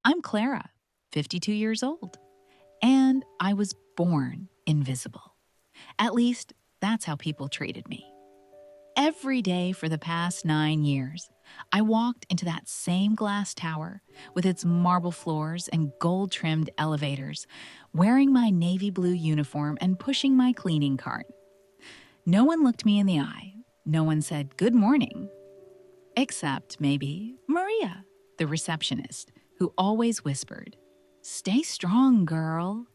I'm Clara, 52 years old, and I was born invisible. At least, that's how people treated me. Every day for the past 9 years, I walked into that same glass tower with its marble floors and gold trimmed elevators, wearing my navy blue uniform and pushing my cleaning cart. No one looked me in the eye. No one said good morning. Except maybe Maria, the receptionist, who always whispered, "Stay strong, girl."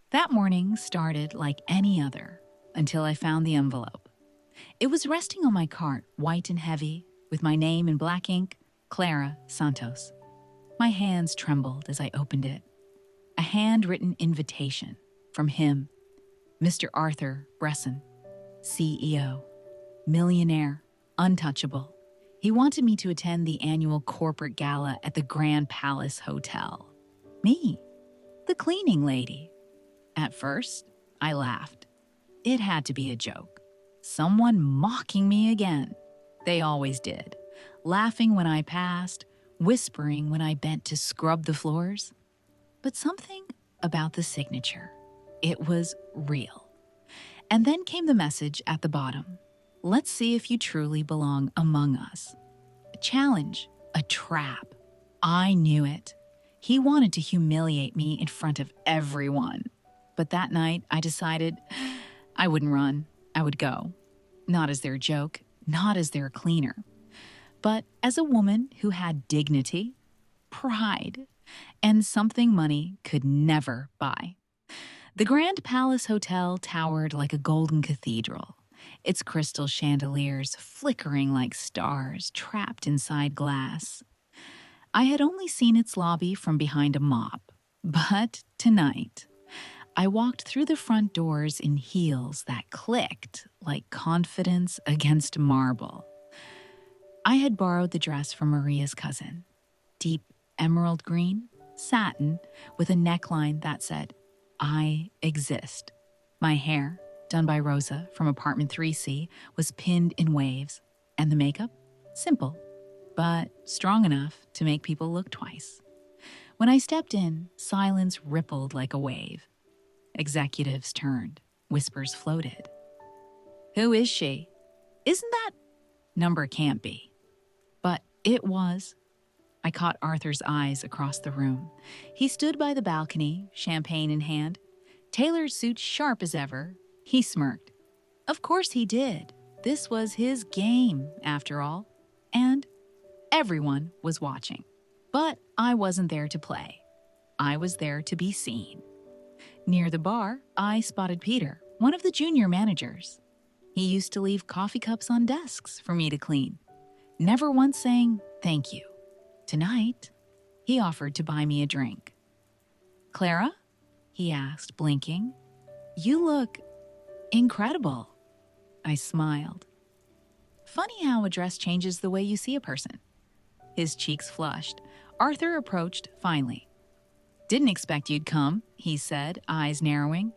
That morning started like any other until I found the envelope. It was resting on my cart, white and heavy, with my name in black ink, Clara Santos. My hands trembled as I opened it. A handwritten invitation from him, Mr. Arthur Bresson, CEO, Millionaire, untouchable. He wanted me to attend the annual corporate gala at the Grand Palace Hotel. Me, the cleaning lady. At first, I laughed. It had to be a joke. Someone mocking me again. They always did. Laughing when I passed, whispering when I bent to scrub the floors. But something about the signature. It was real. And then came the message at the bottom. Let's see if you truly belong among us. A challenge, a trap. I knew it. He wanted to humiliate me in front of everyone. But that night, I decided I wouldn't run. I would go. Not as their joke, not as their cleaner, but as a woman who had dignity, pride, and something money could never buy. The Grand Palace Hotel towered like a golden cathedral, its crystal chandeliers flickering like stars trapped inside glass. I had only seen its lobby from behind a mop, but tonight, I walked through the front doors in heels that clicked like confidence against marble. I had borrowed the dress from Maria's cousin, deep emerald green, satin, with a neckline that said, "I exist." My hair, done by Rosa from apartment 3C, was pinned in waves, and the makeup, simple, but strong enough to make people look twice. When I stepped in, silence rippled like a wave. Executives turned, whispers floated. Who is she? Isn't that number can't be? But it was. I caught Arthur's eyes across the room. He stood by the balcony, champagne in hand, tailored suit sharp as ever. He smirked. Of course he did. This was his game, after all. And everyone was watching. But I wasn't there to play. I was there to be seen. Near the bar, I spotted Peter, one of the junior managers. He used to leave coffee cups on desks for me to clean, never once saying thank you. Tonight, he offered to buy me a drink. "Clara?" he asked, blinking. "You look incredible." I smiled. Funny how a dress changes the way you see a person. His cheeks flushed. Arthur approached finally. "Didn't expect you'd come," he said, eyes narrowing.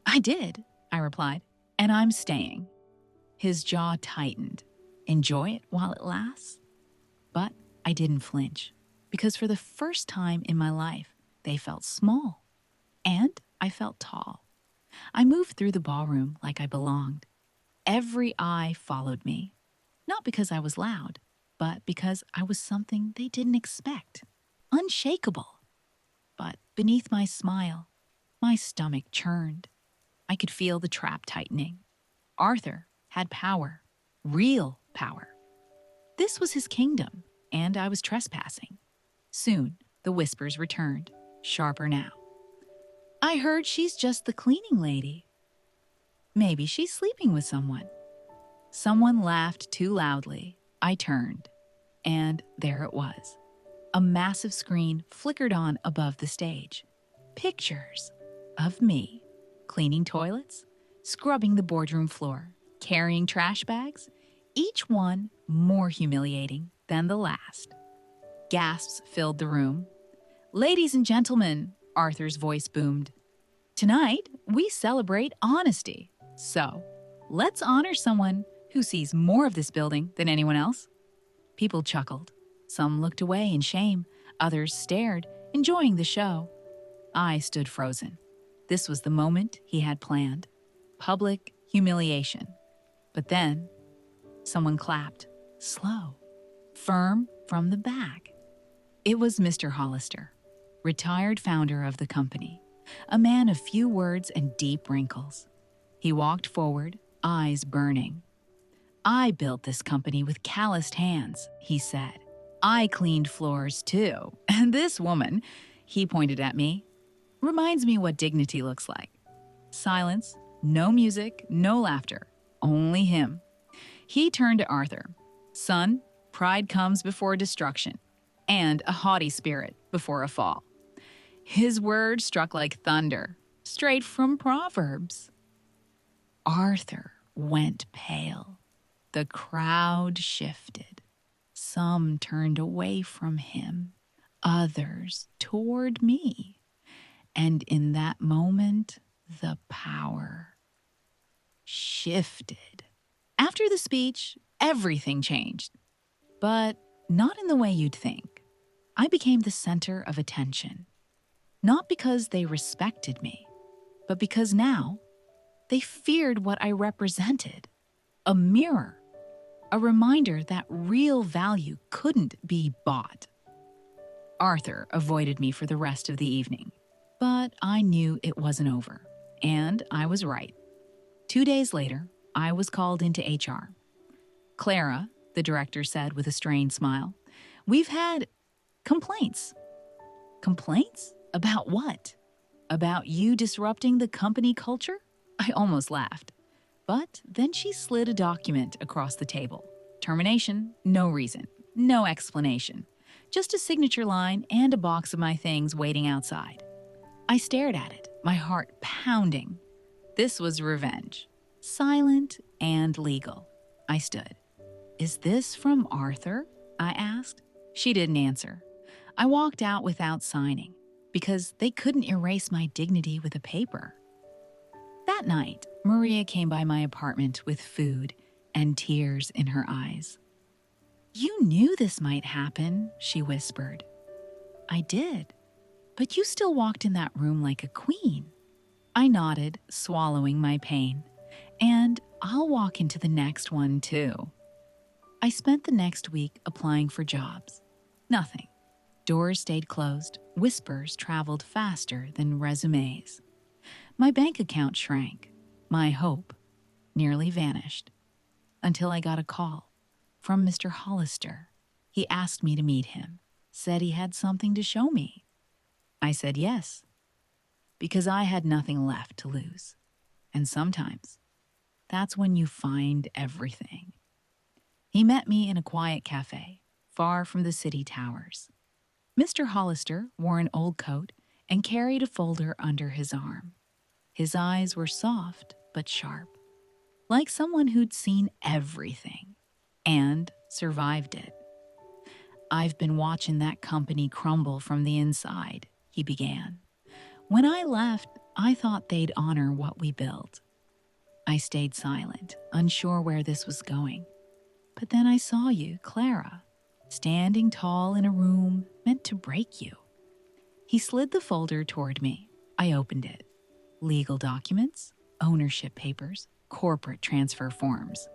"I did," I replied, "and I'm staying." His jaw tightened. Enjoy it while it lasts? But I didn't flinch, because for the first time in my life, they felt small. And I felt tall. I moved through the ballroom like I belonged. Every eye followed me. Not because I was loud, but because I was something they didn't expect. Unshakable. But beneath my smile, my stomach churned. I could feel the trap tightening. Arthur had power, real power. This was his kingdom, and I was trespassing. Soon, the whispers returned, sharper now. "I heard she's just the cleaning lady." "Maybe she's sleeping with someone." Someone laughed too loudly. I turned, and there it was. A massive screen flickered on above the stage. Pictures of me, cleaning toilets, scrubbing the boardroom floor, carrying trash bags, each one more humiliating than the last. Gasps filled the room. "Ladies and gentlemen," Arthur's voice boomed. "Tonight, we celebrate honesty. So, let's honor someone who sees more of this building than anyone else." People chuckled. Some looked away in shame. Others stared, enjoying the show. I stood frozen. This was the moment he had planned. Public humiliation. But then, someone clapped, slow, firm from the back. It was Mr. Hollister, retired founder of the company, a man of few words and deep wrinkles. He walked forward, eyes burning. "I built this company with calloused hands," he said. "I cleaned floors too. And this woman," he pointed at me, "reminds me what dignity looks like." Silence, no music, no laughter, only him. He turned to Arthur. "Son, pride comes before destruction, and a haughty spirit before a fall." His words struck like thunder, straight from Proverbs. Arthur went pale. The crowd shifted. Some turned away from him, others toward me. And in that moment, the power shifted. After the speech, everything changed. But not in the way you'd think. I became the center of attention. Not because they respected me, but because now they feared what I represented. A mirror. A reminder that real value couldn't be bought. Arthur avoided me for the rest of the evening, but I knew it wasn't over, and I was right. 2 days later, I was called into HR. "Clara," the director said with a strained smile, "we've had complaints." "Complaints? About what? About you disrupting the company culture?" I almost laughed. But then she slid a document across the table. Termination, no reason, no explanation. Just a signature line and a box of my things waiting outside. I stared at it, my heart pounding. This was revenge. Silent and legal. I stood. "Is this from Arthur?" I asked. She didn't answer. I walked out without signing, because they couldn't erase my dignity with a paper. That night, Maria came by my apartment with food and tears in her eyes. "You knew this might happen," she whispered. "I did, but you still walked in that room like a queen." I nodded, swallowing my pain. "And I'll walk into the next one too." I spent the next week applying for jobs. Nothing. Doors stayed closed, whispers traveled faster than resumes. My bank account shrank. My hope nearly vanished. Until I got a call from Mr. Hollister. He asked me to meet him, said he had something to show me. I said yes, because I had nothing left to lose. And sometimes, that's when you find everything. He met me in a quiet cafe, far from the city towers. Mr. Hollister wore an old coat and carried a folder under his arm. His eyes were soft but sharp, like someone who'd seen everything and survived it. "I've been watching that company crumble from the inside," he began. "When I left, I thought they'd honor what we built." I stayed silent, unsure where this was going. "But then I saw you, Clara, standing tall in a room meant to break you." He slid the folder toward me. I opened it. Legal documents, ownership papers, corporate transfer forms.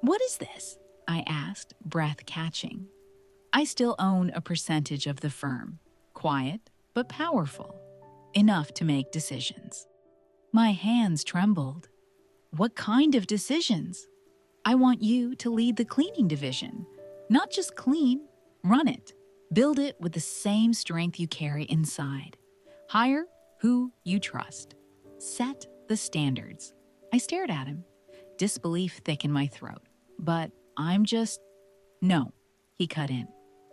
"What is this?" I asked, breath catching. "I still own a percentage of the firm, quiet but powerful, enough to make decisions." My hands trembled. "What kind of decisions?" "I want you to lead the cleaning division. Not just clean, run it. Build it with the same strength you carry inside. Hire who you trust. Set the standards." I stared at him, disbelief thick in my throat. "But No," he cut in.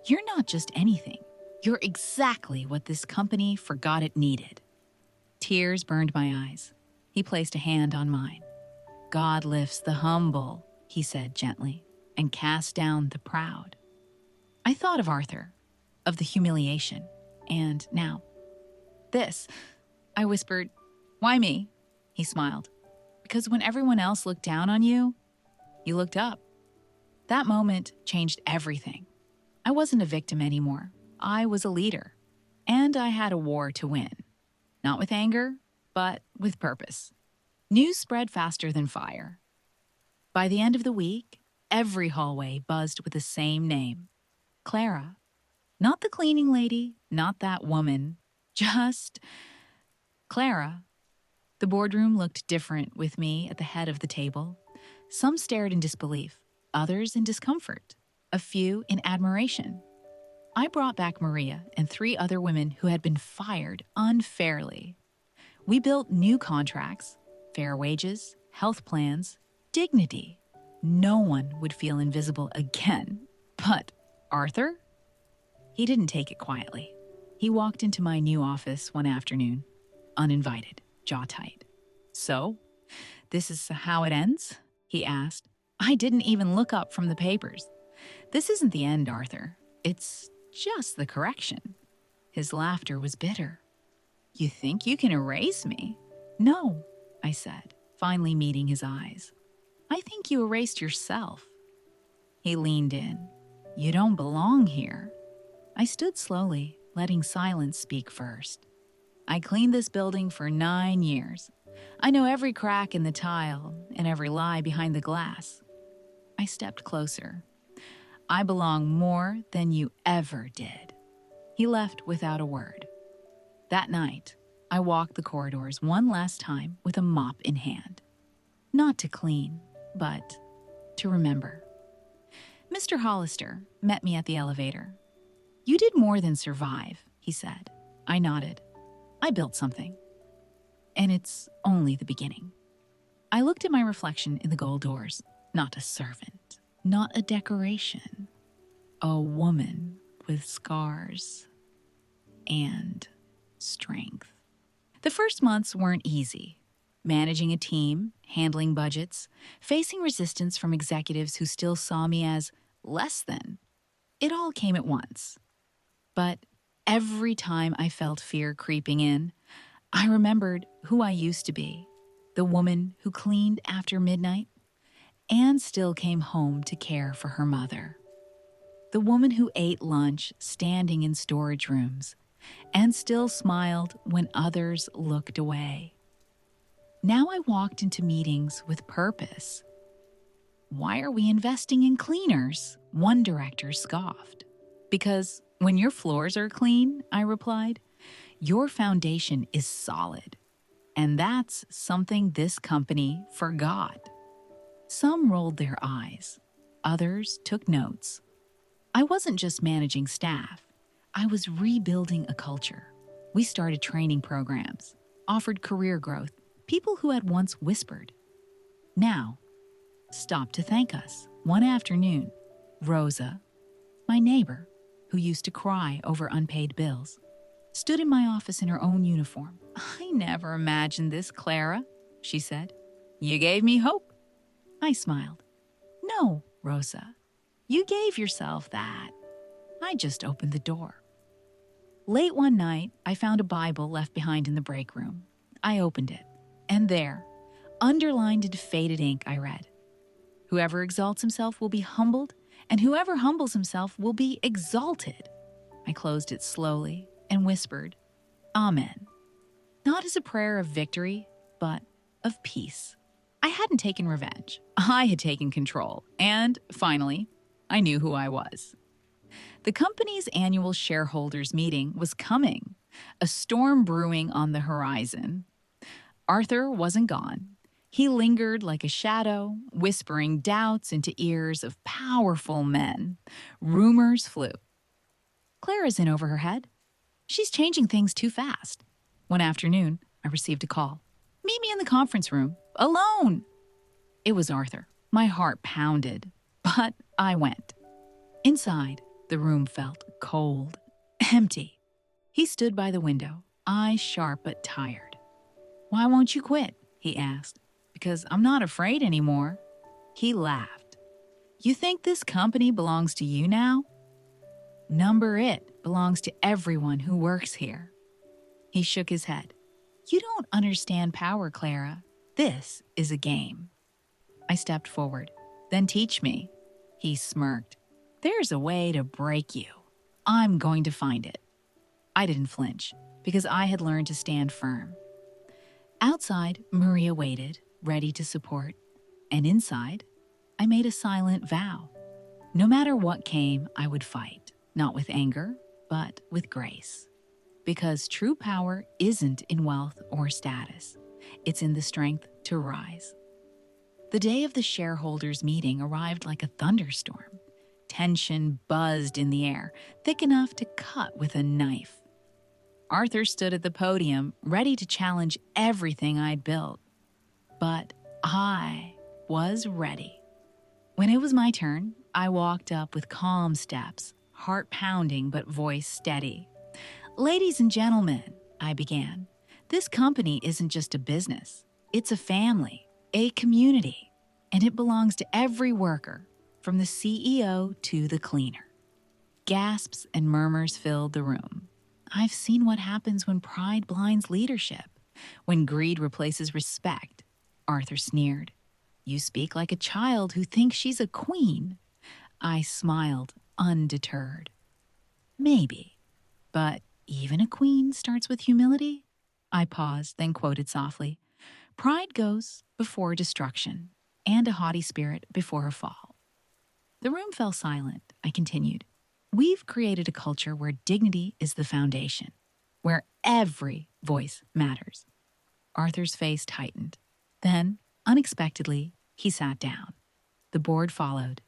"You're not just anything. You're exactly what this company forgot it needed." Tears burned my eyes. He placed a hand on mine. "God lifts the humble," he said gently, "and casts down the proud." I thought of Arthur, of the humiliation, and now, this. I whispered, "Why me?" He smiled. "Because when everyone else looked down on you, you looked up." That moment changed everything. I wasn't a victim anymore. I was a leader, and I had a war to win. Not with anger, but with purpose. News spread faster than fire. By the end of the week, every hallway buzzed with the same name, Clara. Not the cleaning lady, not that woman, just Clara. The boardroom looked different with me at the head of the table. Some stared in disbelief, others in discomfort, a few in admiration. I brought back Maria and 3 other women who had been fired unfairly. We built new contracts, fair wages, health plans, dignity. No one would feel invisible again. But Arthur? He didn't take it quietly. He walked into my new office one afternoon, uninvited, jaw tight. "So, this is how it ends?" he asked. I didn't even look up from the papers. "This isn't the end, Arthur. It's just the correction." His laughter was bitter. "You think you can erase me?" "No," I said, finally meeting his eyes. "I think you erased yourself." He leaned in. "You don't belong here." I stood slowly, letting silence speak first. "I cleaned this building for 9 years. I know every crack in the tile and every lie behind the glass." I stepped closer. "I belong more than you ever did." He left without a word. That night, I walked the corridors one last time with a mop in hand. Not to clean, but to remember. Mr. Hollister met me at the elevator. "You did more than survive," he said. I nodded. "I built something. And it's only the beginning." I looked at my reflection in the gold doors. Not a servant, not a decoration. A woman with scars and strength. The first months weren't easy. Managing a team, handling budgets, facing resistance from executives who still saw me as less than. It all came at once. But every time I felt fear creeping in, I remembered who I used to be, the woman who cleaned after midnight and still came home to care for her mother. The woman who ate lunch standing in storage rooms and still smiled when others looked away. Now I walked into meetings with purpose. "Why are we investing in cleaners?" one director scoffed. "Because when your floors are clean," I replied, "your foundation is solid. And that's something this company forgot." Some rolled their eyes. Others took notes. I wasn't just managing staff. I was rebuilding a culture. We started training programs, offered career growth, people who had once whispered. Now, stopped to thank us. One afternoon, Rosa, my neighbor, who used to cry over unpaid bills, stood in my office in her own uniform. "I never imagined this, Clara," she said. "You gave me hope." I smiled. "No, Rosa, you gave yourself that. I just opened the door." Late one night, I found a Bible left behind in the break room. I opened it, and there, underlined in faded ink, I read, "Whoever exalts himself will be humbled, and whoever humbles himself will be exalted." I closed it slowly and whispered, "Amen." Not as a prayer of victory, but of peace. I hadn't taken revenge. I had taken control. And finally, I knew who I was. The company's annual shareholders meeting was coming, a storm brewing on the horizon. Arthur wasn't gone. He lingered like a shadow, whispering doubts into ears of powerful men. Rumors flew. "Clara's in over her head. She's changing things too fast." One afternoon, I received a call. "Meet me in the conference room, alone." It was Arthur. My heart pounded, but I went. Inside, the room felt cold, empty. He stood by the window, eyes sharp but tired. "Why won't you quit?" he asked. "Because I'm not afraid anymore." He laughed. "You think this company belongs to you now? Number it belongs to everyone who works here." He shook his head. "You don't understand power, Clara. This is a game." I stepped forward. "Then teach me." He smirked. "There's a way to break you." I'm going to find it. I didn't flinch because I had learned to stand firm. Outside, Maria waited, ready to support. And inside, I made a silent vow. No matter what came, I would fight, not with anger, but with grace. Because true power isn't in wealth or status, it's in the strength to rise. The day of the shareholders' meeting arrived like a thunderstorm. Tension buzzed in the air, thick enough to cut with a knife. Arthur stood at the podium, ready to challenge everything I'd built. But I was ready. When it was my turn, I walked up with calm steps, heart pounding but voice steady. "Ladies and gentlemen," I began, "this company isn't just a business. It's a family, a community, and it belongs to every worker, from the CEO to the cleaner." Gasps and murmurs filled the room. I've seen what happens when pride blinds leadership, when greed replaces respect. Arthur sneered. "You speak like a child who thinks she's a queen." I smiled, undeterred. "Maybe, but even a queen starts with humility." I paused, then quoted softly, "Pride goes before destruction, and a haughty spirit before a fall." The room fell silent. I continued, "We've created a culture where dignity is the foundation, where every voice matters." Arthur's face tightened. Then, unexpectedly, he sat down. The board followed.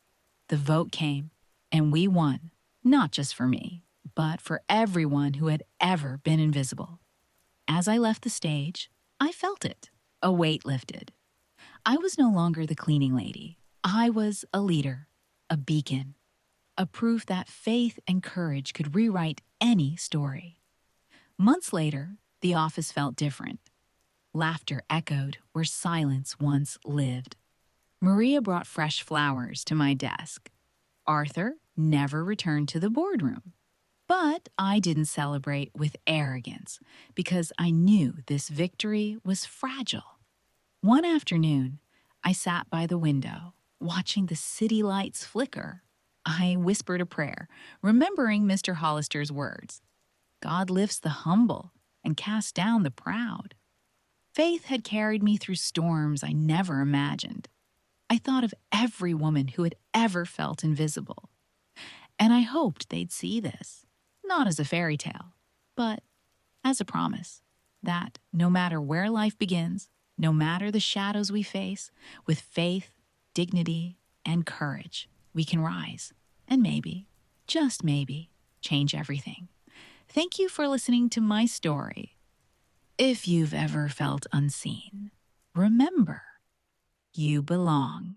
The vote came, and we won, not just for me, but for everyone who had ever been invisible. As I left the stage, I felt it. A weight lifted. I was no longer the cleaning lady. I was a leader, a beacon, a proof that faith and courage could rewrite any story. Months later, the office felt different. Laughter echoed where silence once lived. Maria brought fresh flowers to my desk. Arthur never returned to the boardroom. But I didn't celebrate with arrogance because I knew this victory was fragile. One afternoon, I sat by the window, watching the city lights flicker. I whispered a prayer, remembering Mr. Hollister's words. God lifts the humble and casts down the proud. Faith had carried me through storms I never imagined. I thought of every woman who had ever felt invisible. And I hoped they'd see this, not as a fairy tale, but as a promise that no matter where life begins, no matter the shadows we face, with faith, dignity, and courage, we can rise and maybe, just maybe, change everything. Thank you for listening to my story. If you've ever felt unseen, remember, you belong.